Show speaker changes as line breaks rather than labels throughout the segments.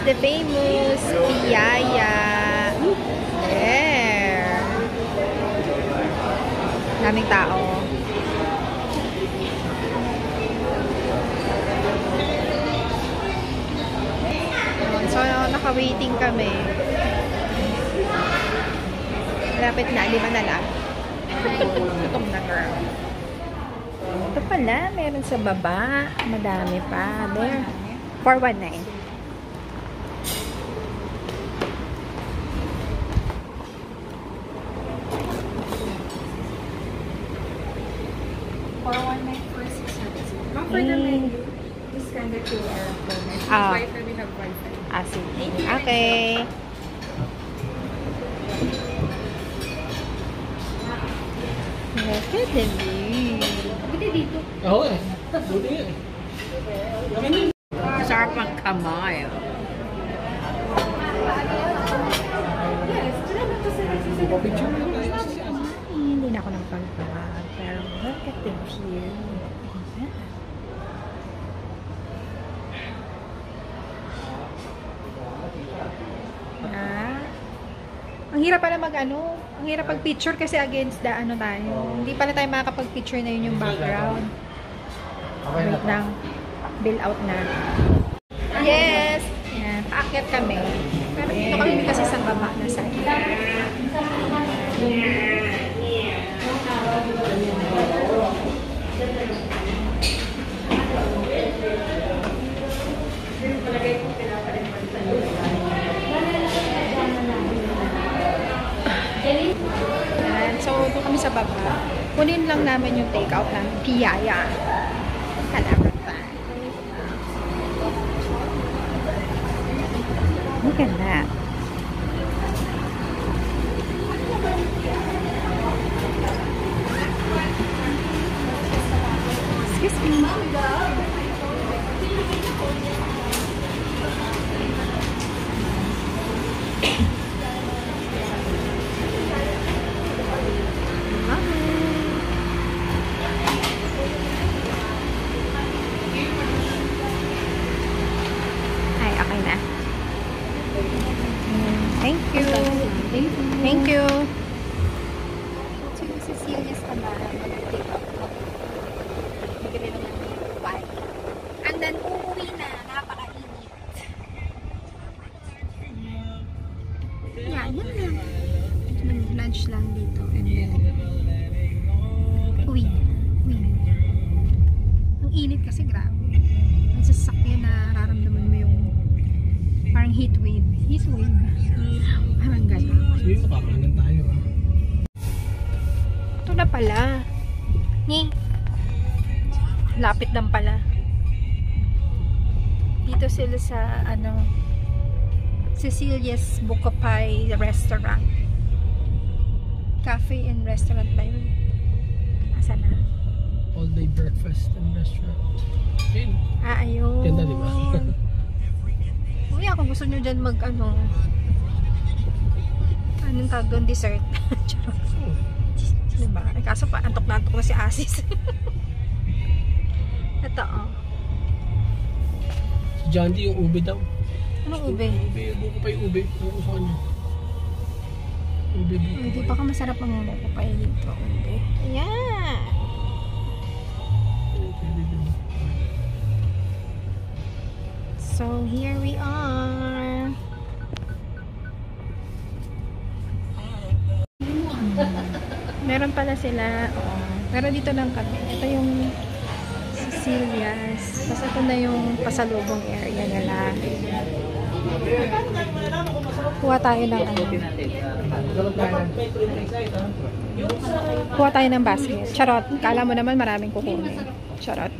the famous Piyaya. There. Daming tao. So, naka-waiting kami. Malapit na, 5 na lang. Gutom na, girl. Ito pala, meron sa baba. Madami pa. There. 419.
For 600. For the menu, this kind of QR code. Wi-Fi, we have Wi-Fi.
Sige. Okay. Look at the view.
Buti dito.
Oo eh. Buti nga eh.
Sarap ang kamay.
Hindi na ako ng pagpapag. Pero look at the view. Ang hirap pala ang hirap pag-picture kasi against the tayo. Hindi pala tayo makakapag-picture na yun yung background. Wait lang. Bill out na. Yes! Yan, paakyat kami. Pero dito kami kasi sa baba na side. So, doon kami sa baba. Kunin lang namin yung take-out ng Piyaya. Look at that. Excuse me. Thank you. Thank you. So, yung Cecilia's Tabaran, mag-take up ko. Bigyan naman yung pie. And then, uuwi na. Napakainit. Yeah, yun lang. Nag-lunch lang dito. And then, uwi na. Ang init kasi grabe. Ang sasakyan na nararamdaman mo yung parang heat wave. Heat wave. Parang gano'n.
Sige, makakanan tayo.
Ito na pala. Lapit lang pala. Dito sila sa Cecilia's Bukopay Restaurant. Cafe and restaurant ba yun? Asa na?
All day breakfast and restaurant. Ayun.
Ayun.
Ganda, diba?
Uy, kung gusto nyo dyan anong tawag doon? Dessert. Diba? Eh, kaso pa, antok na si Asis. Ito, oh.
Si John D, yung ube daw.
Anong ube?
Buko pa yung ube. Ano ko sa kanya? Ube, buko pa.
Hindi pa ka masarap ang buko pa dito. Ube. Ayan! So, here we are. Meron pala sila. Pero dito lang kami. Ito yung Cecilia's. Tapos ito na yung pasalubong area nila. Kuha tayo ng Kuha tayo ng basket. Charot. Kala mo naman maraming kukunin. Charot.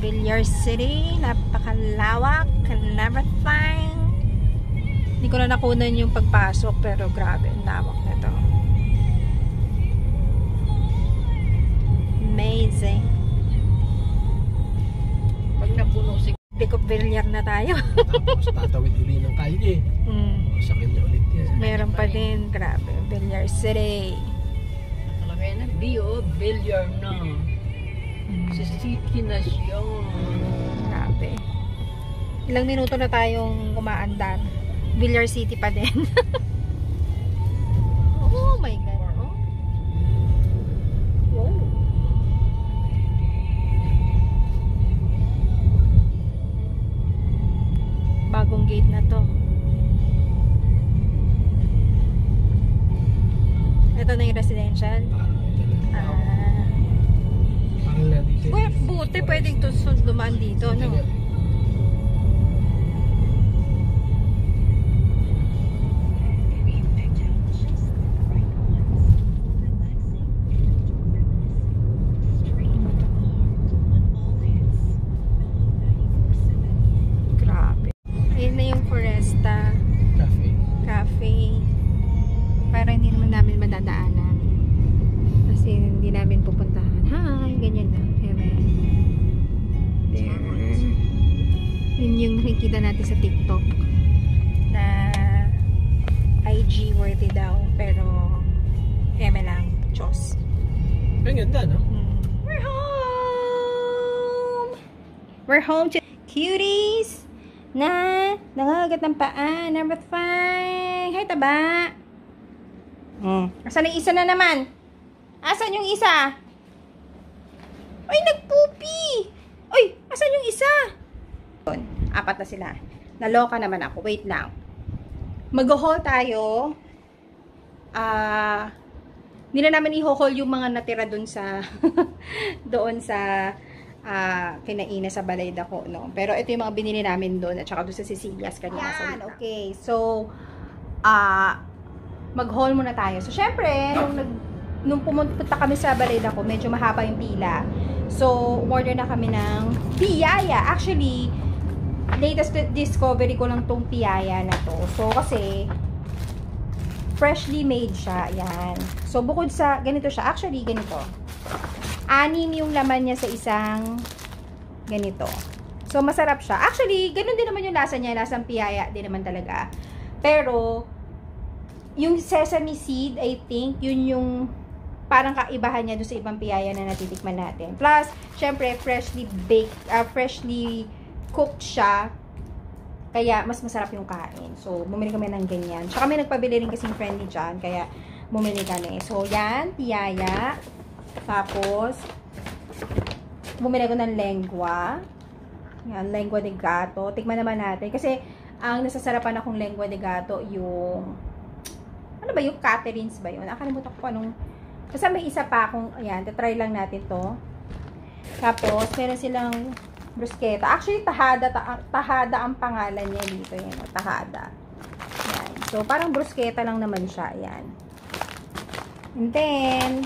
Villar City, napakalawak, everything. Hindi ko na nakunan yung pagpasok, pero grabe, ang lawak nito. Amazing.
Pag napuno si
Big Topic of Villar na tayo.
Tapos tatawid uli ng kalye. Sakit na ulit yan.
Meron pa din. Grabe. Villar City.
Talagay na, Villar na. Sa city na siya.
Grabe. Ilang minuto na tayong umaandar. Villar City pa din. Oh my God. Oh. Wow. Bagong gate na to. Ito na yung residential.
Parang na dito.
Buti pwedeng dumaan dito, no? Grabe. Ayun na yung Foresta Cafe. Para hindi naman namin madadaanan. Kasi hindi namin pupuntahan. Hi, ganyan na. Amen. There. Yun yung nakikita natin sa TikTok na IG worthy daw. Pero eme lang. Diyos.
Ang ganda, no?
We're home! We're home to cuties na nangagat ng paa. Number 5. Hi, taba! Asan yung isa na naman? Asan yung isa? Ay, nagpupi! Ay, asan yung isa? 4 na sila. Naloka naman ako. Wait lang. Mag-haul tayo. Hindi na namin i-haul yung mga natira dun sa doon sa kinaina sa Balayda ko, no? Pero ito yung mga binili namin doon at saka doon sa Cecilia's kanina. Yan, okay. So, mag-haul muna tayo. So, syempre, nung pumunta kami sa Balayda ko, medyo mahaba yung pila. So, order na kami ng piyaya. Actually, latest discovery ko lang tong piyaya na to. So, kasi, freshly made siya. Yan. So, bukod sa, ganito siya. Actually, ganito. 6 yung laman niya sa isang ganito. So, masarap siya. Actually, ganun din naman yung lasa niya. Lasang piyaya din naman talaga. Pero, yung sesame seed, I think, yun yung parang kaibahan niya doon sa ibang piyaya na natitikman natin. Plus, syempre, freshly baked, freshly cooked siya. Kaya, mas masarap yung kain. So, bumili kami ng ganyan. Tsaka may nagpabili rin kasing friend ni John. Kaya, bumili kami. So, yan, piyaya. Tapos, bumili ko ng lengua. Yan, lengua de gato. Tikman naman natin. Kasi, ang nasasarapan akong lengua de gato, yung ano ba yung Catherine's ba yun? Nakalimutan ko anong kasi may isa pa akong, ayan, try lang natin to. Tapos, meron silang bruschetta. Actually, tahada ang pangalan niya dito. Yan, tahada. Ayan. So, parang bruschetta lang naman siya. Ayan. And then,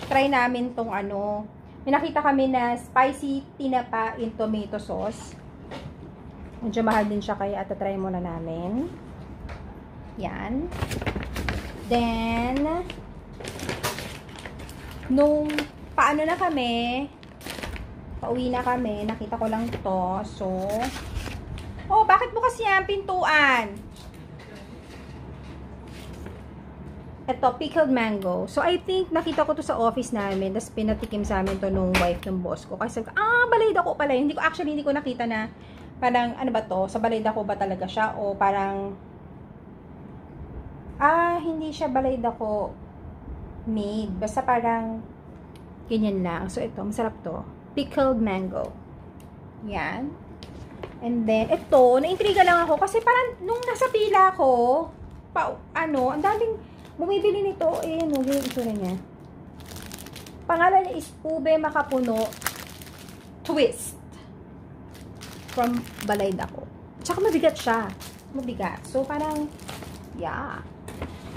try namin tong ano. May nakita kami na spicy tinapa in tomato sauce. Medyo mahal din siya kaya try muna namin. Yan. Then, nung paano na kami, pauwi na kami, nakita ko lang to. So, oh, bakit bukas yan pintuan? Ito, pickled mango. So, I think, nakita ko to sa office namin. Tapos, pinatikim sa amin to nung wife ng boss ko. Kasi, Balayda ko pala. Hindi ko nakita na, parang, ano ba to? Sa Balayda ko ba talaga siya? O parang, hindi siya Balayda ko made. Basta parang, ganyan lang. So, ito, masarap to. Pickled mango. Yan. And then, ito, naintriga lang ako. Kasi parang, nung nasa pila ko, ang daming, bumibili nito, no, yung itsura niya. Pangalan niya is Ube Makapuno Twist. From Balayda ko. Tsaka mabigat siya. Mabigat. So, parang, yeah.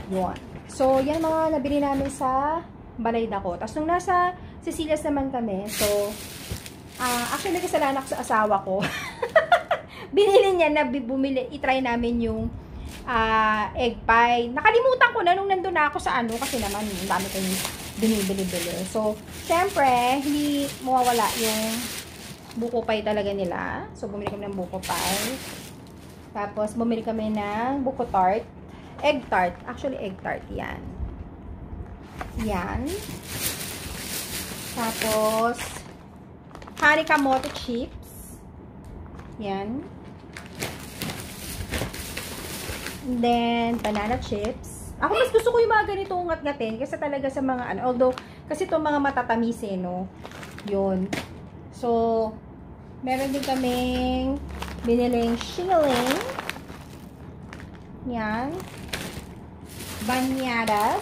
Yun. So, yan mga nabili namin sa Balayda ko. Tapos, nung nasa Cecilia's naman kami, so, actually, kasalanan ko sa asawa ko. Binili niya na bumili, itry namin yung egg pie. Nakalimutan ko na nung nandun na ako sa ano, kasi naman, dami ko yung binibili-bili. So, syempre, hindi mawawala yung buko pie talaga nila. So, bumili kami ng buko pie. Tapos, bumili kami ng buko tart. Egg tart. Actually, egg tart. Yan. Yan. Tapos, honey kamote chips. Yan. And then, banana chips. Ako mas gusto ko yung mga ganito ngat-ngatin kasi talaga sa mga ano. Although, kasi itong mga matatamis no. Yun. So, meron din kaming biniling shilling. Yan. Banyadas.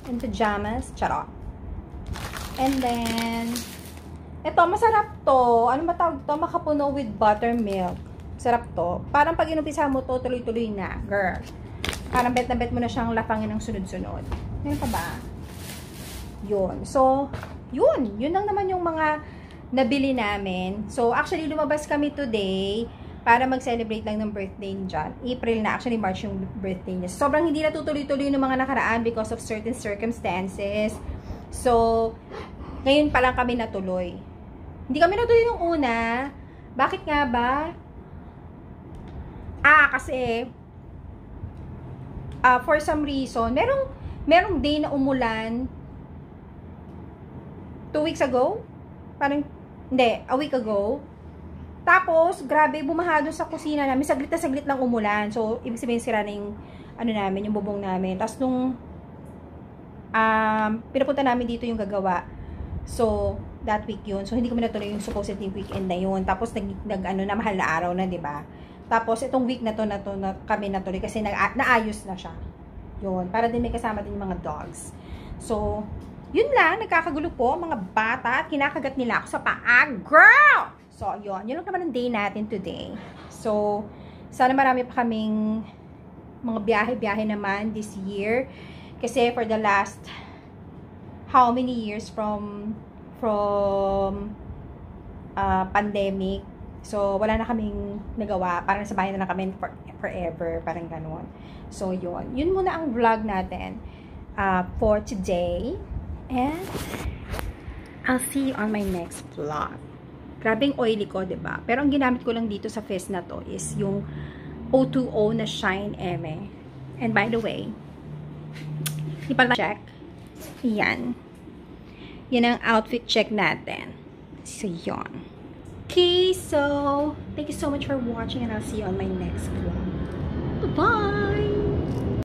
And pajamas. Charot. And then, ito, masarap to. Ano ba tawag to? Makapuno with buttermilk. Sarap to. Parang pag inumpisa mo to, tuloy-tuloy na. Girl. Parang bet na bet mo na siyang lapangin ng sunod-sunod. Ngayon pa ba? Yun. So, yun. Yun lang naman yung mga nabili namin. So, actually, lumabas kami today para mag-celebrate lang ng birthday ni John. April na. Actually, March yung birthday niya. Sobrang hindi natutuloy-tuloy ng mga nakaraan because of certain circumstances. So, ngayon pa lang kami natuloy. Hindi kami natuloy nung una. Bakit nga ba? Kasi for some reason, merong day na umulan 2 weeks ago? Parang, hindi, a week ago. Tapos, grabe, bumaha doon sa kusina namin. Saglit na saglit lang umulan. So, ibig sabihin sira na yung, ano namin, yung bubong namin. Tapos, nung, pinapunta namin dito yung gagawa. So, that week yun. So, hindi kami natuloy yung supposedly weekend na yun. Tapos, na mahal na araw na, diba? Tapos, itong week na to kami natuloy kasi naayos na siya. Yun. Para din may kasama din yung mga dogs. So, yun lang. Nagkakagulo po mga bata at kinakagat nila ako sa paa. Girl! So, yun. Yun lang naman ang day natin today. So, sana marami pa kaming mga biyahe-biyahe naman this year. Kasi for the last how many years from pandemic, so, wala na kaming nagawa. Parang sa bahay na lang kami forever. Parang ganun. So, yun. Yun muna ang vlog natin for today. And, I'll see you on my next vlog. Grabing oily ko, diba? Pero ang ginamit ko lang dito sa face na to is yung O2O na Shine Eme. And by the way, hindi pala check. Yan. Yan ang outfit check natin. So, yun. Okay, so, thank you so much for watching and I'll see you on my next vlog.